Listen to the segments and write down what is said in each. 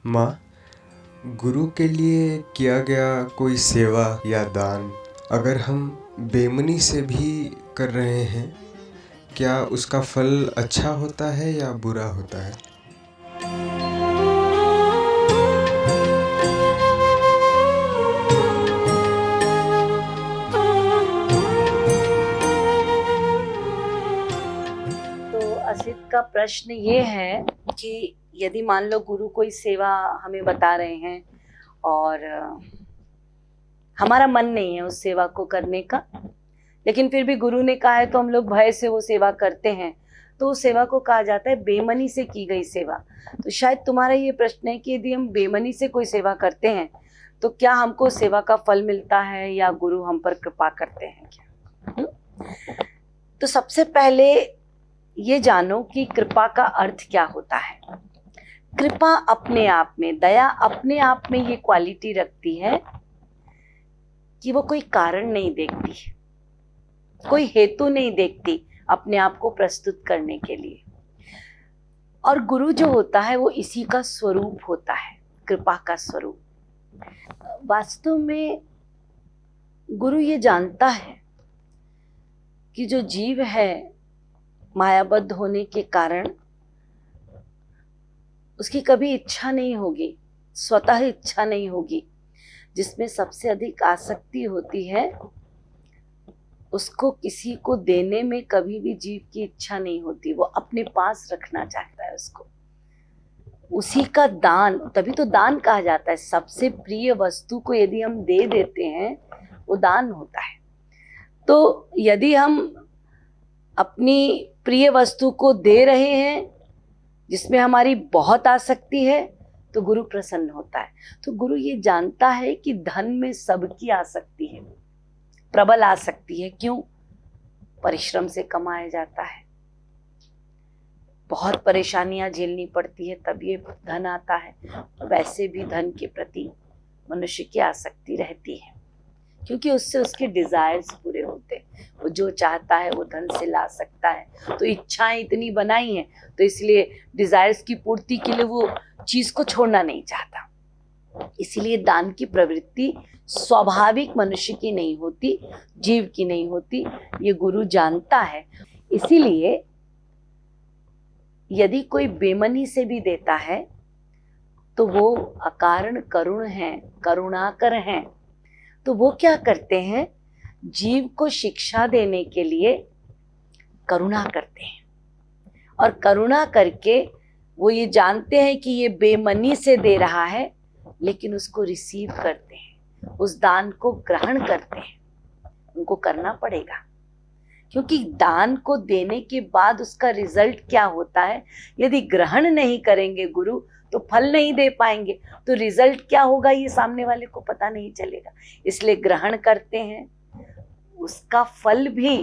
माँ, गुरु के लिए किया गया कोई सेवा या दान अगर हम बेमनी से भी कर रहे हैं, क्या उसका फल अच्छा होता है या बुरा होता है? तो असित का प्रश्न ये है कि यदि मान लो गुरु कोई सेवा हमें बता रहे हैं और हमारा मन नहीं है उस सेवा को करने का, लेकिन फिर भी गुरु ने कहा है तो हम लोग भय से वो सेवा करते हैं, तो उस सेवा को कहा जाता है बेमनी से की गई सेवा। तो शायद तुम्हारा ये प्रश्न है कि यदि हम बेमनी से कोई सेवा करते हैं तो क्या हमको सेवा का फल मिलता है या गुरु हम पर कृपा करते हैं क्या? तो सबसे पहले ये जानो कि कृपा का अर्थ क्या होता है। कृपा अपने आप में, दया अपने आप में ये क्वालिटी रखती है कि वो कोई कारण नहीं देखती, कोई हेतु नहीं देखती अपने आप को प्रस्तुत करने के लिए। और गुरु जो होता है वो इसी का स्वरूप होता है, कृपा का स्वरूप। वास्तव में गुरु ये जानता है कि जो जीव है मायाबद्ध होने के कारण उसकी कभी इच्छा नहीं होगी, स्वतः इच्छा नहीं होगी। जिसमें सबसे अधिक आसक्ति होती है उसको किसी को देने में कभी भी जीव की इच्छा नहीं होती, वो अपने पास रखना चाहता है उसको, उसी का दान। तभी तो दान कहा जाता है। सबसे प्रिय वस्तु को यदि हम दे देते हैं वो दान होता है। तो यदि हम अपनी प्रिय वस्तु को दे रहे हैं जिसमें हमारी बहुत आसक्ति है तो गुरु प्रसन्न होता है। तो गुरु ये जानता है कि धन में सबकी आसक्ति है, प्रबल आसक्ति है। क्यों? परिश्रम से कमाया जाता है, बहुत परेशानियां झेलनी पड़ती है तब ये धन आता है। वैसे भी धन के प्रति मनुष्य की आसक्ति रहती है क्योंकि उससे उसके डिजायर्स पूरे होते हैं। वो जो चाहता है वो धन से ला सकता है। तो इच्छाएं इतनी बनाई हैं तो इसलिए डिजायर्स की पूर्ति के लिए वो चीज को छोड़ना नहीं चाहता। इसलिए दान की प्रवृत्ति स्वाभाविक मनुष्य की नहीं होती, जीव की नहीं होती, ये गुरु जानता है। इसीलिए यदि कोई बेमनी से भी देता है तो वो अकारण करुण है, करुणाकर हैं। तो वो क्या करते हैं? जीव को शिक्षा देने के लिए करुणा करते हैं, और करुणा करके वो ये जानते हैं कि ये बेमनी से दे रहा है, लेकिन उसको रिसीव करते हैं, उस दान को ग्रहण करते हैं। उनको करना पड़ेगा क्योंकि दान को देने के बाद उसका रिजल्ट क्या होता है। यदि ग्रहण नहीं करेंगे गुरु तो फल नहीं दे पाएंगे, तो रिजल्ट क्या होगा ये सामने वाले को पता नहीं चलेगा। इसलिए ग्रहण करते हैं, उसका फल भी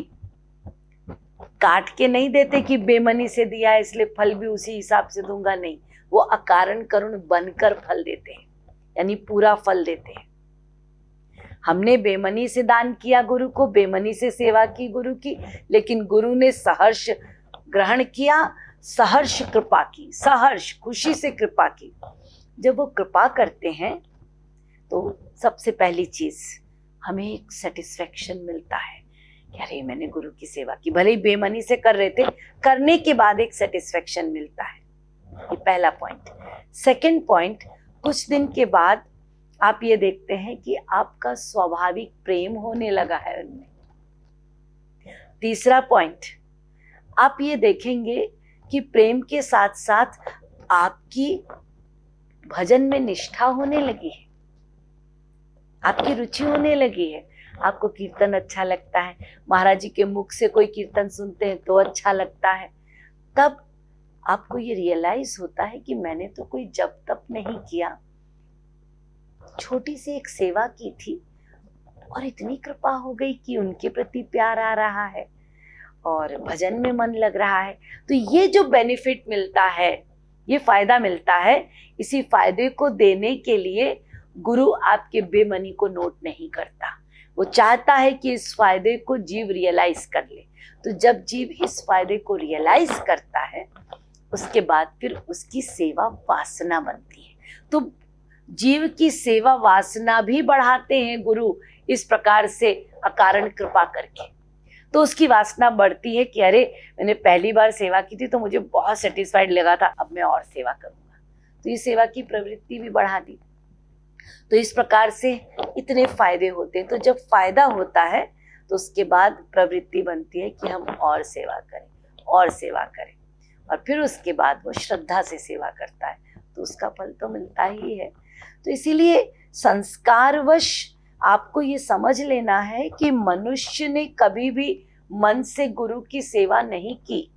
काट के नहीं देते कि बेमनी से दिया है इसलिए फल भी उसी हिसाब से दूंगा, नहीं। वो अकारण करुण बनकर फल देते हैं, यानी पूरा फल देते हैं। हमने बेमनी से दान किया गुरु को, बेमनी से सेवा की गुरु की, लेकिन गुरु ने सहर्ष ग्रहण किया, सहर्ष कृपा की, सहर्ष खुशी से कृपा की। जब वो कृपा करते हैं तो सबसे पहली चीज हमें एक सेटिस्फेक्शन मिलता है कि अरे मैंने गुरु की सेवा की, भले ही बेमनी से कर रहे थे, करने के बाद एक सेटिस्फेक्शन मिलता है। ये पहला पॉइंट। सेकंड पॉइंट, कुछ दिन के बाद आप ये देखते हैं कि आपका स्वाभाविक प्रेम होने लगा है उनमें। तीसरा पॉइंट, आप ये देखेंगे कि प्रेम के साथ साथ आपकी भजन में निष्ठा होने लगी है, आपकी रुचि होने लगी है। आपको कीर्तन अच्छा लगता है, महाराज जी के मुख से कोई कीर्तन सुनते हैं तो अच्छा लगता है। तब आपको ये रियलाइज होता है कि मैंने तो कोई जप तप नहीं किया, छोटी सी एक सेवा की थी और इतनी कृपा हो गई कि उनके प्रति प्यार आ रहा है और भजन में मन लग रहा है। तो ये जो बेनिफिट मिलता है, ये फायदा मिलता है, इसी फायदे को देने के लिए गुरु आपके बेमनी को नोट नहीं करता। वो चाहता है कि इस फायदे को जीव रियलाइज कर ले। तो जब जीव इस फायदे को रियलाइज करता है उसके बाद फिर उसकी सेवा वासना बनती है। तो जीव की सेवा वासना भी बढ़ाते हैं गुरु, इस प्रकार से अकारण कृपा करके। तो उसकी वासना बढ़ती है कि अरे मैंने पहली बार सेवा की थी तो मुझे बहुत सेटिस्फाइड लगा था, अब मैं और सेवा करूंगा, तो ये सेवा की प्रवृत्ति भी बढ़ा दी। तो इस प्रकार से इतने फायदे होते हैं। तो जब फायदा होता है तो उसके बाद प्रवृत्ति बनती है कि हम और सेवा करें और सेवा करें, और फिर उसके बाद वो श्रद्धा से सेवा करता है तो उसका फल तो मिलता ही है। तो इसीलिए संस्कारवश आपको ये समझ लेना है कि मनुष्य ने कभी भी मन से गुरु की सेवा नहीं की,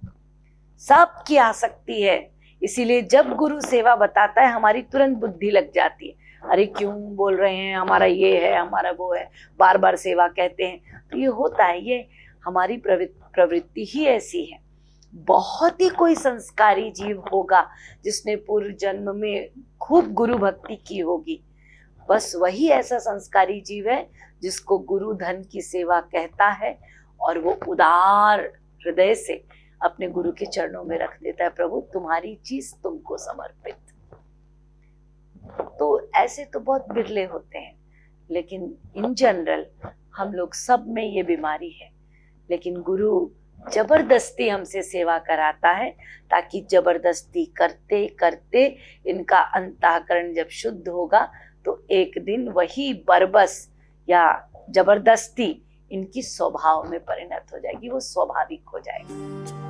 सबकी आसक्ति है। इसीलिए जब गुरु सेवा बताता है हमारी तुरंत बुद्धि लग जाती है, अरे क्यों बोल रहे हैं, हमारा ये है, हमारा वो है, बार बार सेवा कहते हैं। तो ये होता है, ये हमारी प्रवृत्ति ही ऐसी है। बहुत ही कोई संस्कारी जीव होगा जिसने पूर्व जन्म में खूब गुरु भक्ति की होगी, बस वही ऐसा संस्कारी जीव है जिसको गुरु धन की सेवा कहता है और वो उदार हृदय से अपने गुरु के चरणों में रख देता है, प्रभु तुम्हारी चीज तुमको समर्पित। तो ऐसे तो बहुत बिरले होते हैं, लेकिन इन जनरल हम लोग सब में ये बीमारी है। लेकिन गुरु जबरदस्ती हमसे सेवा कराता है ताकि जबरदस्ती करते करते इनका अंतःकरण जब शुद्ध होगा तो एक दिन वही बरबस या जबरदस्ती इनकी स्वभाव में परिणत हो जाएगी, वो स्वाभाविक हो जाएगी।